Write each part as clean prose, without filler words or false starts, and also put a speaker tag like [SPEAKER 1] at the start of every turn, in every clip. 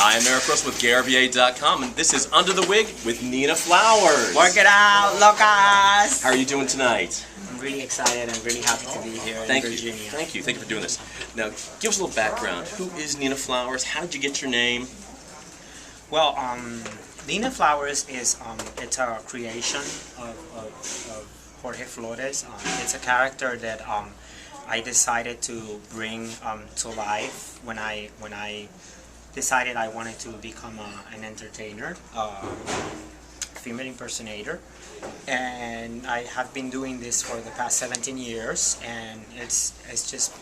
[SPEAKER 1] Hi, I'm Eric Russell with GayRVA.com, and this is Under the Wig with Nina Flowers.
[SPEAKER 2] Work it out, locas!
[SPEAKER 1] How are you doing tonight?
[SPEAKER 2] I'm really excited and really happy to be here in Virginia.
[SPEAKER 1] Thank you for doing this. Now, give us a little background. Who is Nina Flowers? How did you get your name?
[SPEAKER 2] Well, Nina Flowers is it's a creation of Jorge Flores. It's a character that I decided to bring to life when I decided I wanted to become an entertainer, female impersonator, and I have been doing this for the past 17 years, and it's just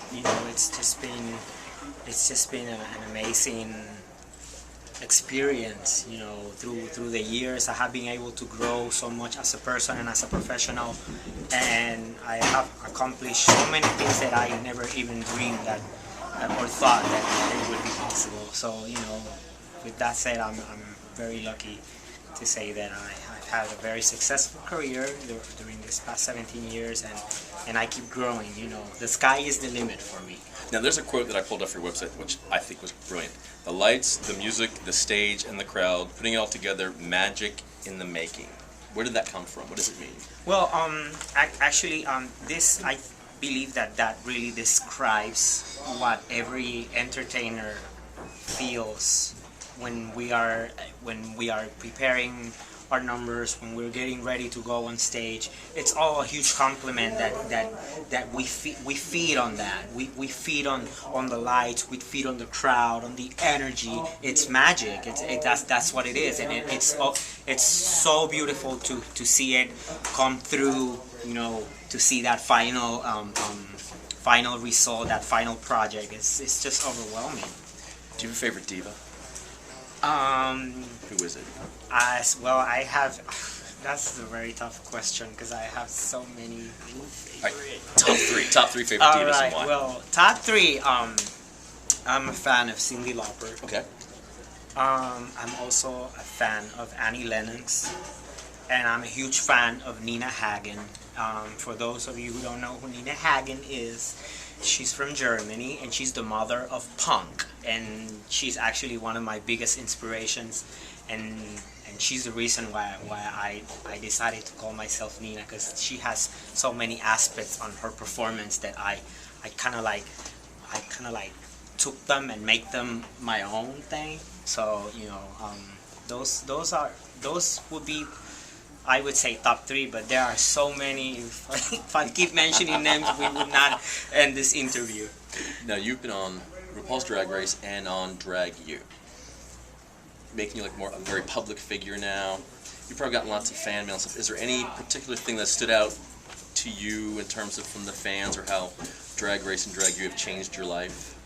[SPEAKER 2] been an amazing experience, through the years. I have been able to grow so much as a person and as a professional, and I have accomplished so many things that I never even dreamed that or thought that it would be possible. So, with that said, I'm very lucky to say that I've had a very successful career during this past 17 years, and I keep growing. The sky is the limit for me.
[SPEAKER 1] Now, there's a quote that I pulled off your website, which I think was brilliant. The lights, the music, the stage, and the crowd, putting it all together, magic in the making. Where did that come from? What does it mean?
[SPEAKER 2] Well, actually, this, I believe that really describes what every entertainer feels when we are preparing our numbers, when we're getting ready to go on stage. It's all a huge compliment that we feed on that. We feed on the lights, we feed on the crowd, on the energy. It's magic. That's what it is, and it's so beautiful to see it come through. To see that final final result, that final project. It's just overwhelming.
[SPEAKER 1] Do you have a favorite diva? Who is it?
[SPEAKER 2] As well, I have. That's a very tough question because I have so many favorites.
[SPEAKER 1] Right. Top three favorite divas.
[SPEAKER 2] Alright,
[SPEAKER 1] and why?
[SPEAKER 2] well, top three. I'm a fan of Cyndi Lauper.
[SPEAKER 1] Okay.
[SPEAKER 2] I'm also a fan of Annie Lennox, and I'm a huge fan of Nina Hagen. For those of you who don't know who Nina Hagen is, she's from Germany, and she's the mother of punk, and she's actually one of my biggest inspirations, and she's the reason why I decided to call myself Nina, because she has so many aspects on her performance that I kind of like took them and make them my own thing. So those would be, I would say, top three, but there are so many. If I keep mentioning names, we would not end this interview.
[SPEAKER 1] Now, you've been on RuPaul's Drag Race and on Drag U, making you a very public figure now. You've probably gotten lots of fan mail and stuff. Is there any particular thing that stood out to you in terms of from the fans, or how Drag Race and Drag U have changed your life?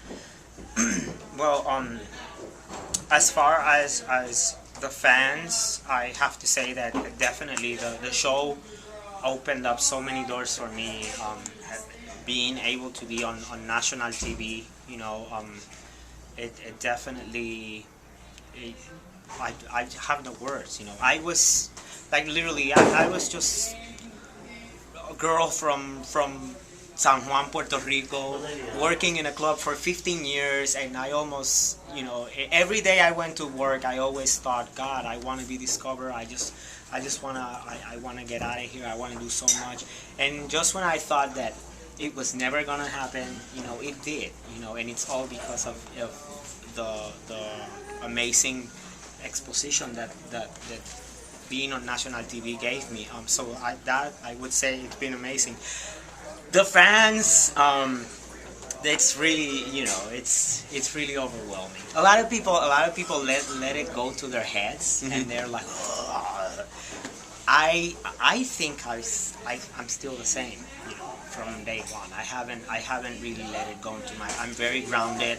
[SPEAKER 2] Well, as far as the fans, I have to say that definitely the show opened up so many doors for me. Being able to be on national TV, it definitely. I have no words. I was literally, I was just a girl from San Juan, Puerto Rico, working in a club for 15 years, and I almost, every day I went to work, I always thought, God, I want to be discovered. I want to get out of here. I want to do so much. And just when I thought that it was never gonna happen, it did. And it's all because of the amazing exposition that being on national TV gave me. So I would say it's been amazing. The fans, it's really, it's really overwhelming. A lot of people let it go to their heads, and they're like, oh. I think I'm still the same, from day one. I haven't really let it go into I'm very grounded.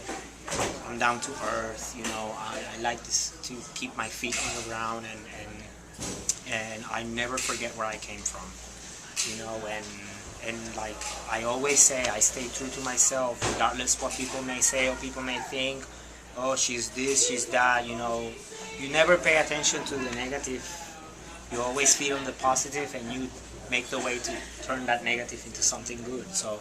[SPEAKER 2] I'm down to earth. I like to keep my feet on the ground, and I never forget where I came from. And like I always say, I stay true to myself, regardless what people may say or people may think. Oh, she's this, she's that. You never pay attention to the negative. You always feel on the positive, and you make the way to turn that negative into something good. So,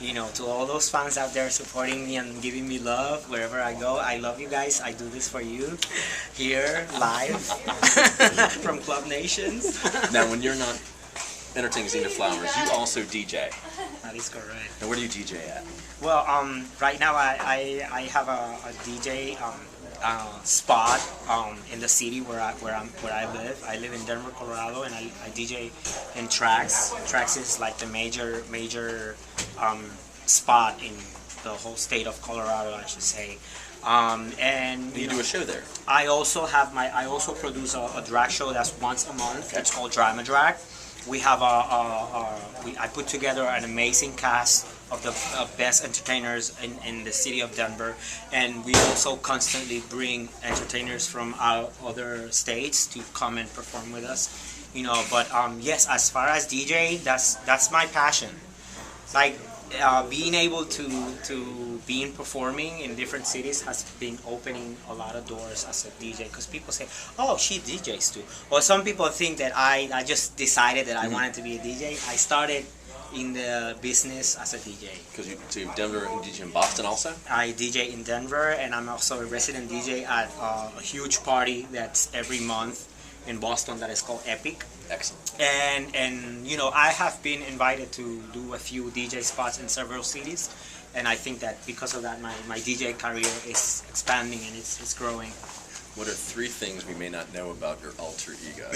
[SPEAKER 2] you know, to all those fans out there supporting me and giving me love wherever I go, I love you guys. I do this for you here live from Club Nations.
[SPEAKER 1] Now, when you're not entertaining Nina Flowers, you also DJ.
[SPEAKER 2] That is correct.
[SPEAKER 1] And where do you DJ at?
[SPEAKER 2] Well, right now I have a DJ spot in the city where I live. I live in Denver, Colorado, and I DJ in Trax. Trax is like the major spot in the whole state of Colorado, I should say. And
[SPEAKER 1] You do a show there.
[SPEAKER 2] I also produce a drag show that's once a month.
[SPEAKER 1] Okay.
[SPEAKER 2] It's called Drama Drag. We have I put together an amazing cast of the best entertainers in the city of Denver, and we also constantly bring entertainers from other states to come and perform with us. You know, but yes, as far as DJ, that's my passion. Like being able to be performing in different cities has been opening a lot of doors as a DJ, because people say, oh, she DJs too. Or some people think that I just decided that I wanted to be a DJ. I started in the business as a DJ.
[SPEAKER 1] Because you to Denver and DJ in Boston also?
[SPEAKER 2] I DJ in Denver, and I'm also a resident DJ at a huge party that's every month in Boston that is called Epic.
[SPEAKER 1] Excellent.
[SPEAKER 2] And you know, I have been invited to do a few DJ spots in several cities, and I think that because of that, my DJ career is expanding and it's growing.
[SPEAKER 1] What are 3 things we may not know about your alter ego?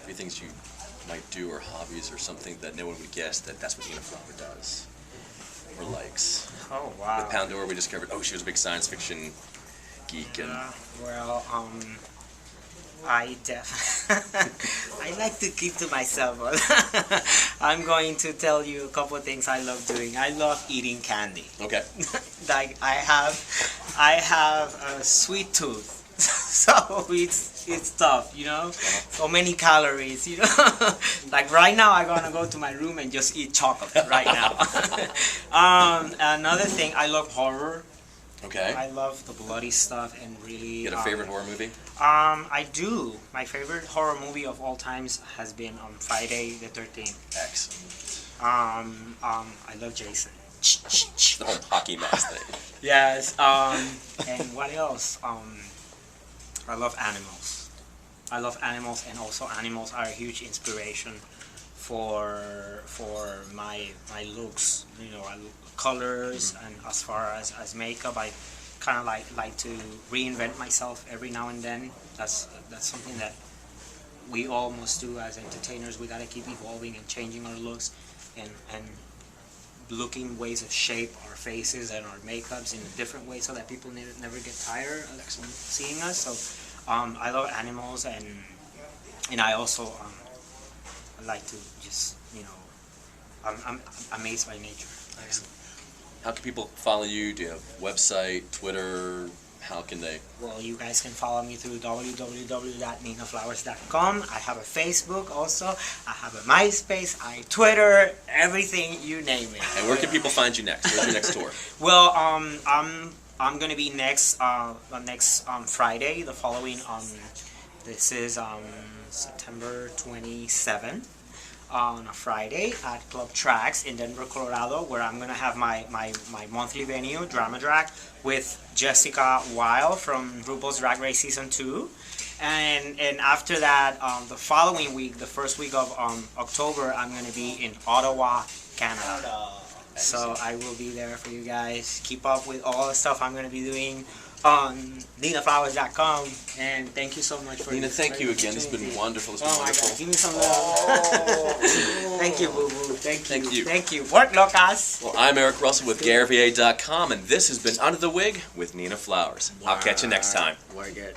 [SPEAKER 1] 3 things you might do, or hobbies, or something that no one would guess that's what Nina Flower does or likes.
[SPEAKER 2] Oh wow!
[SPEAKER 1] With Pandora, we discovered she was a big science fiction geek, and
[SPEAKER 2] Well, I like to keep to myself. I'm going to tell you a couple of things I love doing. I love eating candy.
[SPEAKER 1] okay.
[SPEAKER 2] Like I have a sweet tooth, so it's tough, you know. So many calories, you know. Like right now, I'm gonna go to my room and just eat chocolate right now. Another thing, I love horror.
[SPEAKER 1] Okay.
[SPEAKER 2] I love the bloody stuff and really.
[SPEAKER 1] You got a favorite horror movie?
[SPEAKER 2] I do. My favorite horror movie of all times has been Friday the 13th.
[SPEAKER 1] Excellent.
[SPEAKER 2] I love Jason.
[SPEAKER 1] The whole hockey mask thing.
[SPEAKER 2] Yes. And what else? I love animals. I love animals, and also animals are a huge inspiration for my looks. You know, colors, and as far as makeup, I kind of like to reinvent myself every now and then. That's something that we all must do as entertainers. We gotta keep evolving and changing our looks, and looking ways of shape our faces and our makeups in a different way, so that people never get tired of seeing us. So I love animals, and I also like to just, you know, I'm amazed by nature.
[SPEAKER 1] Excellent. How can people follow you? Do you have a website, Twitter? How can they?
[SPEAKER 2] Well, you guys can follow me through www.ninaflowers.com. I have a Facebook also. I have a MySpace, Twitter, everything, you name it.
[SPEAKER 1] And where can people find you next? Where's your next tour?
[SPEAKER 2] Well, I'm gonna be next Friday, the following this is September 27th. On a Friday at Club Trax in Denver, Colorado, where I'm gonna have my monthly venue, Drama Drag, with Jessica Weil from RuPaul's Drag Race Season 2. And after that, the following week, the first week of October, I'm gonna be in Ottawa, Canada. So I will be there for you guys. Keep up with all the stuff I'm gonna be doing on ninaflowers.com, and thank you so much for
[SPEAKER 1] Nina, thank you again. This has been wonderful. It's been wonderful.
[SPEAKER 2] My God, give me some love. Thank you, boo boo. Thank you.
[SPEAKER 1] Thank you.
[SPEAKER 2] Work, locas.
[SPEAKER 1] Well, I'm Eric Russell with GaryVA.com, and this has been Under the Wig with Nina Flowers. I'll catch you next time.
[SPEAKER 2] We're good.